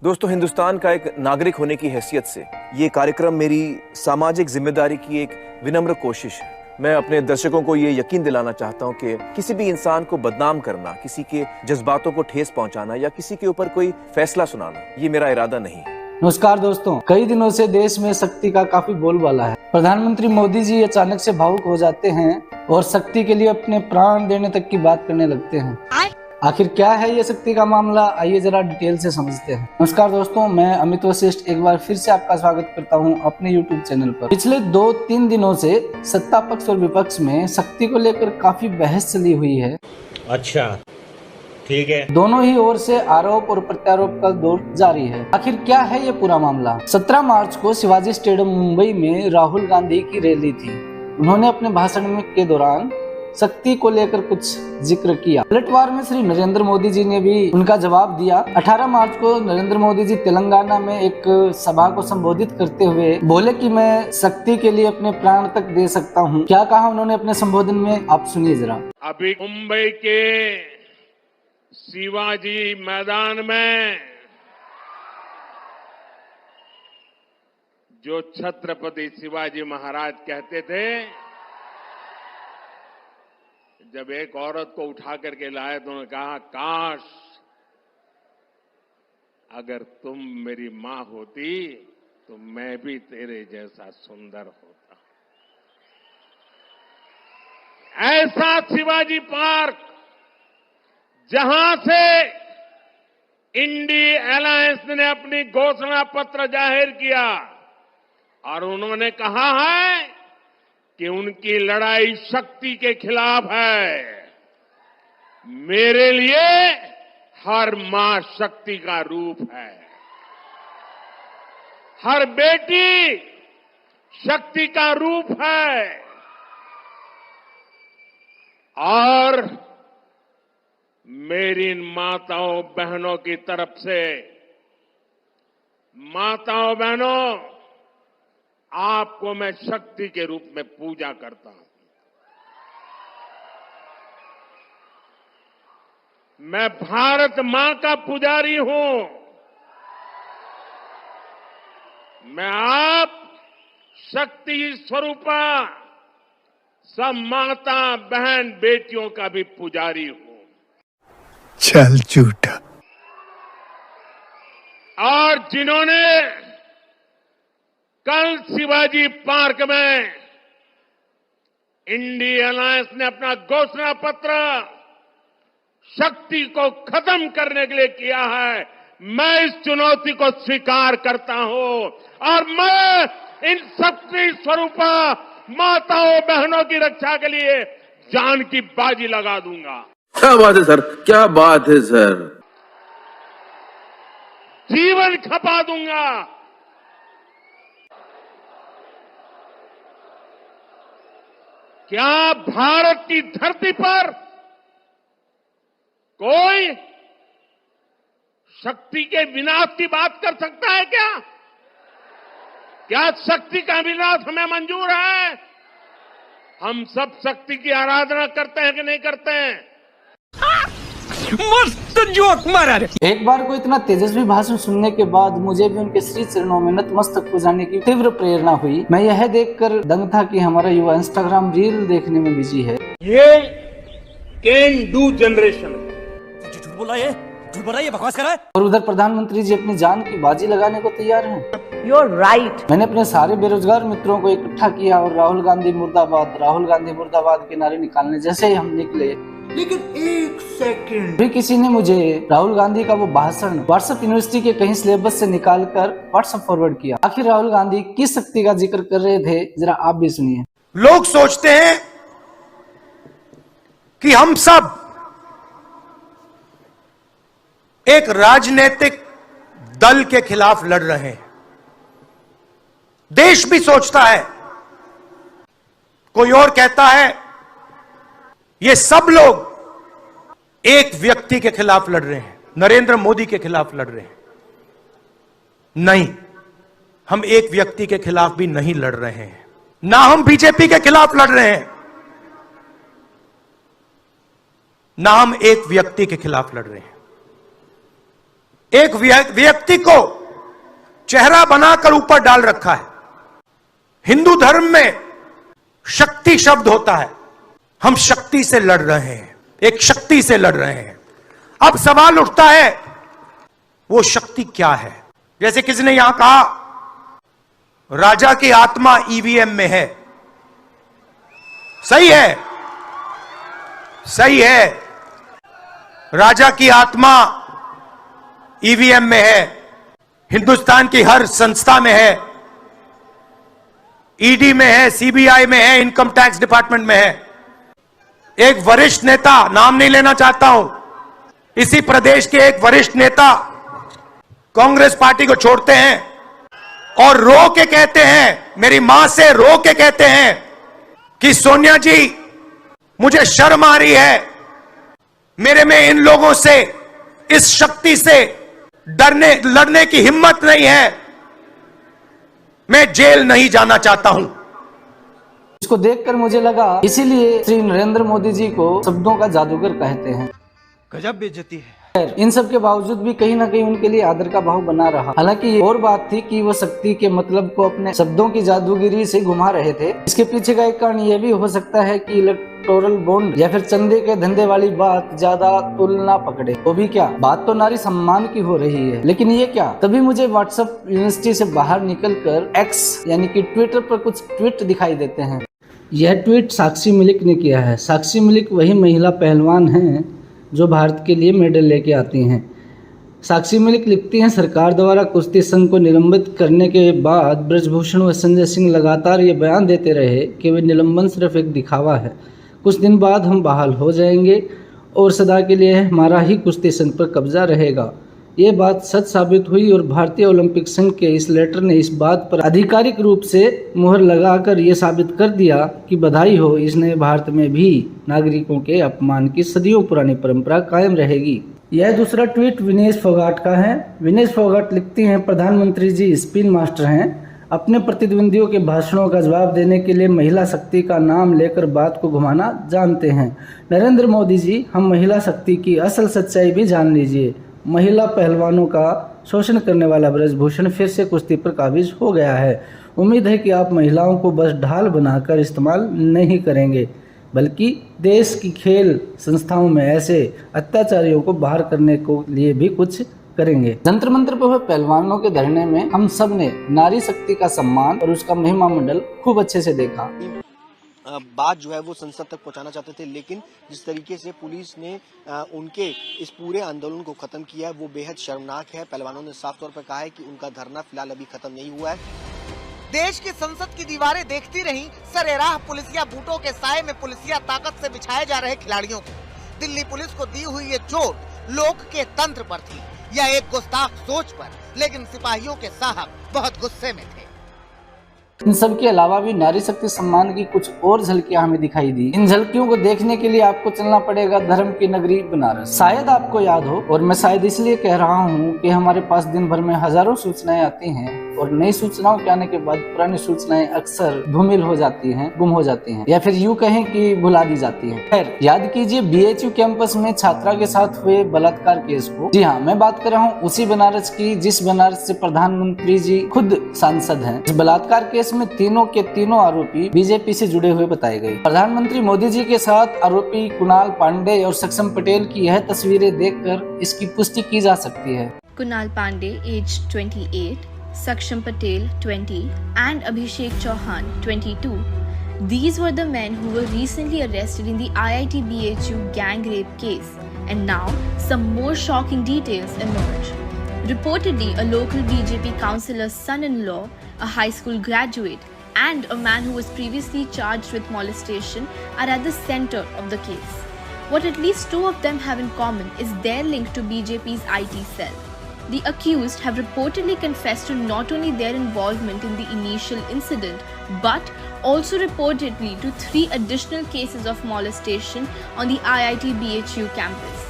दोस्तों, हिंदुस्तान का एक नागरिक होने की हैसियत से ये कार्यक्रम मेरी सामाजिक जिम्मेदारी की एक विनम्र कोशिश है। मैं अपने दर्शकों को ये यकीन दिलाना चाहता हूँ कि किसी भी इंसान को बदनाम करना, किसी के जज्बातों को ठेस पहुंचाना या किसी के ऊपर कोई फैसला सुनाना, ये मेरा इरादा नहीं है। नमस्कार दोस्तों, कई दिनों से देश में शक्ति का काफी बोलबाला है। प्रधानमंत्री मोदी जी अचानक से भावुक हो जाते हैं और शक्ति के लिए अपने प्राण देने तक की बात करने लगते हैं। आखिर क्या है ये शक्ति का मामला, आइए जरा डिटेल से समझते हैं। नमस्कार दोस्तों, मैं अमित वशिष्ठ एक बार फिर से आपका स्वागत करता हूं अपने YouTube चैनल पर। पिछले 2-3 दिनों से सत्ता पक्ष और विपक्ष में शक्ति को लेकर काफी बहस चली हुई है। अच्छा, ठीक है। दोनों ही ओर से आरोप और प्रत्यारोप का दौर जारी है। आखिर क्या है ये पूरा मामला? 17 मार्च को शिवाजी स्टेडियम मुंबई में राहुल गांधी की रैली थी। उन्होंने अपने भाषण के दौरान शक्ति को लेकर कुछ जिक्र किया। पलटवार में श्री नरेंद्र मोदी जी ने भी उनका जवाब दिया। 18 मार्च को नरेंद्र मोदी जी तेलंगाना में एक सभा को संबोधित करते हुए बोले कि मैं शक्ति के लिए अपने प्राण तक दे सकता हूं। क्या कहा उन्होंने अपने संबोधन में, आप सुनिए जरा। अभी मुंबई के शिवाजी मैदान में जो छत्रपति शिवाजी महाराज कहते थे, जब एक औरत को उठा करके लाए तो उन्होंने कहा, काश अगर तुम मेरी मां होती तो मैं भी तेरे जैसा सुंदर होता। ऐसा शिवाजी पार्क जहां से इंडी अलायंस ने अपनी घोषणा पत्र जाहिर किया और उन्होंने कहा है कि उनकी लड़ाई शक्ति के खिलाफ है। मेरे लिए हर मां शक्ति का रूप है, हर बेटी शक्ति का रूप है। और मेरी इन माताओं बहनों की तरफ से, माताओं बहनों, आपको मैं शक्ति के रूप में पूजा करता हूं। मैं भारत मां का पुजारी हूं। मैं आप शक्ति स्वरूपा सब माता बहन बेटियों का भी पुजारी हूं। चल झूठा। और जिन्होंने कल शिवाजी पार्क में इंडी अलायंस ने अपना घोषणा पत्र शक्ति को खत्म करने के लिए किया है, मैं इस चुनौती को स्वीकार करता हूं और मैं इन शक्ति स्वरूपा माताओं बहनों की रक्षा के लिए जान की बाजी लगा दूंगा। क्या बात है सर, क्या बात है सर। जीवन खपा दूंगा। क्या भारत की धरती पर कोई शक्ति के विनाश की बात कर सकता है? क्या शक्ति का विनाश हमें मंजूर है? हम सब शक्ति की आराधना करते हैं कि नहीं करते हैं? मस्त जोक मारा रे। एक बार को इतना तेजस्वी भाषण सुनने के बाद मुझे भी उनके श्री चरणों में नतमस्तक हो जाने की तीव्र प्रेरणा हुई। मैं यह देखकर दंग था कि हमारा युवा इंस्टाग्राम रील देखने में बिजी है। ये कैन डू जनरेशन है। झूठ बोला ये, झूठ बोला ये, बकवास कर रहा है। और उधर प्रधानमंत्री जी अपनी जान की बाजी लगाने को तैयार हैं। You're right. मैंने अपने सारे बेरोजगार मित्रों को इकट्ठा किया और राहुल गांधी मुर्दाबाद, राहुल गांधी मुर्दाबाद के नारे निकालने जैसे ही हम निकले, लेकिन एक सेकंड फिर किसी ने मुझे राहुल गांधी का वो भाषण व्हाट्सएप यूनिवर्सिटी के कहीं सिलेबस से निकालकर व्हाट्सएप फॉरवर्ड किया। आखिर राहुल गांधी किस शक्ति का जिक्र कर रहे थे, जरा आप भी सुनिए। लोग सोचते हैं कि हम सब एक राजनीतिक दल के खिलाफ लड़ रहे हैं। देश भी सोचता है, कोई और कहता है ये सब लोग एक व्यक्ति के खिलाफ लड़ रहे हैं, नरेंद्र मोदी के खिलाफ लड़ रहे हैं। नहीं, हम एक व्यक्ति के खिलाफ भी नहीं लड़ रहे हैं, ना हम बीजेपी के खिलाफ लड़ रहे हैं, ना हम एक व्यक्ति के खिलाफ लड़ रहे हैं। एक व्यक्ति को चेहरा बनाकर ऊपर डाल रखा है। हिंदू धर्म में शक्ति शब्द होता है। हम शक्ति से लड़ रहे हैं, एक शक्ति से लड़ रहे हैं। अब सवाल उठता है वो शक्ति क्या है? जैसे किसी ने यहां कहा राजा की आत्मा ईवीएम में है। सही है, सही है, राजा की आत्मा ईवीएम में है, हिंदुस्तान की हर संस्था में है, ईडी में है, सीबीआई में है, इनकम टैक्स डिपार्टमेंट में है। एक वरिष्ठ नेता, नाम नहीं लेना चाहता हूं, इसी प्रदेश के एक वरिष्ठ नेता कांग्रेस पार्टी को छोड़ते हैं और रो के कहते हैं, मेरी मां से रो के कहते हैं कि सोनिया जी मुझे शर्म आ रही है, मेरे में इन लोगों से, इस शक्ति से लड़ने की हिम्मत नहीं है, मैं जेल नहीं जाना चाहता हूं। इसको देखकर मुझे लगा इसीलिए श्री नरेंद्र मोदी जी को शब्दों का जादूगर कहते हैं। गजब बेइज्जती है। इन सब के बावजूद भी कहीं ना कहीं उनके लिए आदर का भाव बना रहा। हालांकि ये और बात थी कि वो शक्ति के मतलब को अपने शब्दों की जादूगिरी से घुमा रहे थे। इसके पीछे का एक कारण ये भी हो सकता है कि इलेक्टोरल बॉन्ड या फिर चंदे के धंधे वाली बात ज्यादा तुलना पकड़े। वो भी क्या, बात तो नारी सम्मान की हो रही है, लेकिन ये क्या? तभी मुझे व्हाट्सएप यूनिवर्सिटी से बाहर निकलकर एक्स यानी कि ट्विटर पर कुछ ट्वीट दिखाई देते हैं। यह ट्वीट साक्षी मलिक ने किया है। साक्षी मलिक वही महिला पहलवान हैं जो भारत के लिए मेडल लेके आती हैं। साक्षी मलिक लिखती हैं, सरकार द्वारा कुश्ती संघ को निलंबित करने के बाद ब्रजभूषण व संजय सिंह लगातार ये बयान देते रहे कि वे निलंबन सिर्फ एक दिखावा है, कुछ दिन बाद हम बहाल हो जाएंगे और सदा के लिए हमारा ही कुश्ती संघ पर कब्जा रहेगा। ये बात सच साबित हुई और भारतीय ओलंपिक संघ के इस लेटर ने इस बात पर आधिकारिक रूप से मुहर लगाकर ये साबित कर दिया कि बधाई हो, इस नए भारत में भी नागरिकों के अपमान की सदियों पुरानी परंपरा कायम रहेगी। यह दूसरा ट्वीट विनेश फोगाट का है। विनेश फोगाट लिखती हैं, प्रधानमंत्री जी स्पिन मास्टर हैं, अपने प्रतिद्वंदियों के भाषणों का जवाब देने के लिए महिला शक्ति का नाम लेकर बात को घुमाना जानते हैं। नरेंद्र मोदी जी, हम महिला शक्ति की असल सच्चाई भी जान लीजिए। महिला पहलवानों का शोषण करने वाला ब्रजभूषण फिर से कुश्ती पर काबिज हो गया है। उम्मीद है कि आप महिलाओं को बस ढाल बनाकर इस्तेमाल नहीं करेंगे, बल्कि देश की खेल संस्थाओं में ऐसे अत्याचारियों को बाहर करने को लिए भी कुछ करेंगे। जंतर मंतर पर हुए पहलवानों के धरने में हम सब ने नारी शक्ति का सम्मान और उसका महिमा मंडल खूब अच्छे से देखा। बात जो है वो संसद तक पहुंचाना चाहते थे, लेकिन जिस तरीके से पुलिस ने उनके इस पूरे आंदोलन को खत्म किया है वो बेहद शर्मनाक है। पहलवानों ने साफ तौर पर कहा है कि उनका धरना फिलहाल अभी खत्म नहीं हुआ है। देश की संसद की दीवारें देखती रहीं सरेराह पुलिसिया बूटों के साए में पुलिसिया ताकत से बिछाए जा रहे खिलाड़ियों को। दिल्ली पुलिस को दी हुई ये चोट लोक के तंत्र पर थी या एक गुस्ताख सोच पर, लेकिन सिपाहियों के साहब बहुत गुस्से में थे। इन सब के अलावा भी नारी शक्ति सम्मान की कुछ और झलकियां हमें दिखाई दी। इन झलकियों को देखने के लिए आपको चलना पड़ेगा धर्म की नगरी बनारस। शायद आपको याद हो, और मैं शायद इसलिए कह रहा हूँ कि हमारे पास दिन भर में हजारों सूचनाएं आती हैं और नई सूचनाओं के आने के बाद पुरानी सूचनाएं अक्सर धूमिल हो जाती हैं, गुम हो जाती हैं, या फिर यूं कहें कि भुला दी जाती हैं। खैर, याद कीजिए बीएचयू कैंपस में छात्रा के साथ हुए बलात्कार केस को। जी हाँ, मैं बात कर रहा हूँ उसी बनारस की जिस बनारस से प्रधानमंत्री जी खुद सांसद हैं। इस बलात्कार केस में तीनों के तीनों आरोपी बीजेपी से जुड़े हुए बताए गए। प्रधानमंत्री मोदी जी के साथ आरोपी कुणाल पांडे और सक्षम पटेल की यह तस्वीरें देखकर इसकी पुष्टि की जा सकती है। Kunal Pandey, aged 28, Saksham Patel, 20, and Abhishek Chauhan, 22. These were the men who were recently arrested in the IIT BHU gang rape case, and now some more shocking details emerge. Reportedly, a local BJP councillor's son-in-law, a high school graduate, and a man who was previously charged with molestation are at the center of the case. What at least two of them have in common is their link to BJP's IT cell. The accused have reportedly confessed to not only their involvement in the initial incident, but also reportedly to 3 additional cases of molestation on the IIT BHU campus.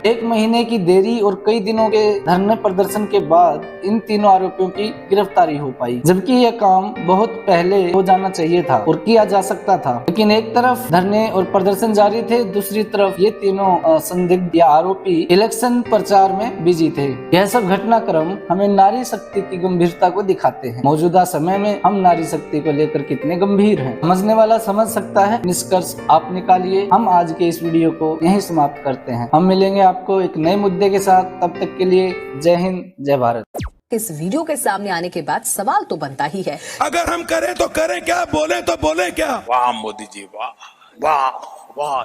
1 महीने की देरी और कई दिनों के धरने प्रदर्शन के बाद इन तीनों आरोपियों की गिरफ्तारी हो पाई, जबकि यह काम बहुत पहले हो जाना चाहिए था और किया जा सकता था। लेकिन एक तरफ धरने और प्रदर्शन जारी थे, दूसरी तरफ ये तीनों संदिग्ध या आरोपी इलेक्शन प्रचार में बिजी थे। यह सब घटनाक्रम हमें नारी शक्ति की गंभीरता को दिखाते हैं। मौजूदा समय में हम नारी शक्ति को लेकर कितने गंभीर हैं, समझने वाला समझ सकता है। निष्कर्ष आप निकालिए। हम आज के इस वीडियो को यहीं समाप्त करते हैं। हम मिलेंगे आपको एक नए मुद्दे के साथ, तब तक के लिए जय हिंद, जय भारत। इस वीडियो के सामने आने के बाद सवाल तो बनता ही है, अगर हम करें तो करें क्या, बोले तो बोले क्या। वाह मोदी जी, वाह वाह वाह।